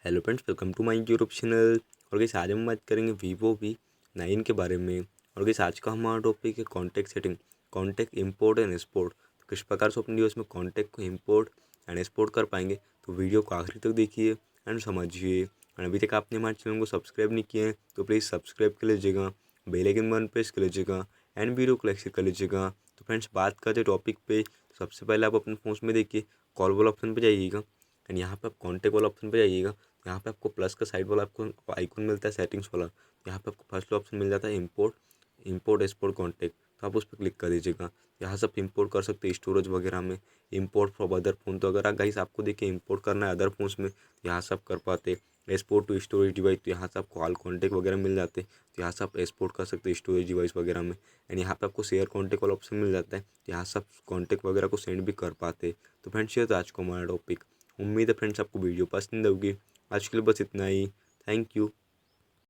Hello friends, welcome to my YouTube channel. और guys आज हम बात करेंगे Vivo V9 के बारे में। और गाइस आज का हमारा टॉपिक है contact setting, contact import and export. तो किस प्रकार से अपने डिवाइस में कॉन्टैक्ट को इंपोर्ट एंड एक्सपोर्ट कर पाएंगे, तो वीडियो को आखिरी तक देखिए एंड समझिए। और अभी तक आपने हमारे चैनल को सब्सक्राइब नहीं किया है तो प्लीज़ सब्सक्राइब कर लीजिएगा, बेल आइकन बटन प्रेस कर लीजिएगा एंड वीडियो को लाइक कर लीजिएगा। तो फ्रेंड्स बात करते टॉपिक पे। सबसे पहले आप अपने फ़ोन में देखिए कॉल वाला ऑप्शन पे जाइएगा एंड यहाँ पे आप कॉन्टैक्ट वाला ऑप्शन पे जाइएगा। यहाँ पे आपको प्लस का साइड वाला आपको आइकन मिलता है सेटिंग्स वाला। यहाँ पे आपको फर्स्ट ऑप्शन मिल जाता है इंपोर्ट एक्सपोर्ट कॉन्टैक्ट, तो आप उस पर क्लिक कर दीजिएगा। यहाँ से आप इंपोर्ट कर सकते हैं स्टोरेज वगैरह में, इंपोर्ट फ्रॉम अदर फ़ोन। तो अगर गाइस आपको देखिए इंपोर्ट करना है अदर फोन्स में तो यहाँ से आप कर पाते। एक्सपोर्ट टू स्टोरेज डिवाइस, तो यहाँ से आपको ऑल कॉन्टैक्ट वगैरह मिल जाते हैं, तो यहाँ से आप एक्सपोर्ट कर सकते हैं स्टोरेज डिवाइस वगैरह में। एंड यहाँ पे आपको शेयर कॉन्टैक्ट वाला ऑप्शन मिल जाता है, तो यहाँ से आप कॉन्टैक्ट वगैरह को सेंड भी कर पाते। तो फ्रेंड्स ये तो आज को हमारा टॉपिक। उम्मीद है फ्रेंड्स आपको वीडियो पसंद होगी। आज के लिए बस इतना ही। Thank you.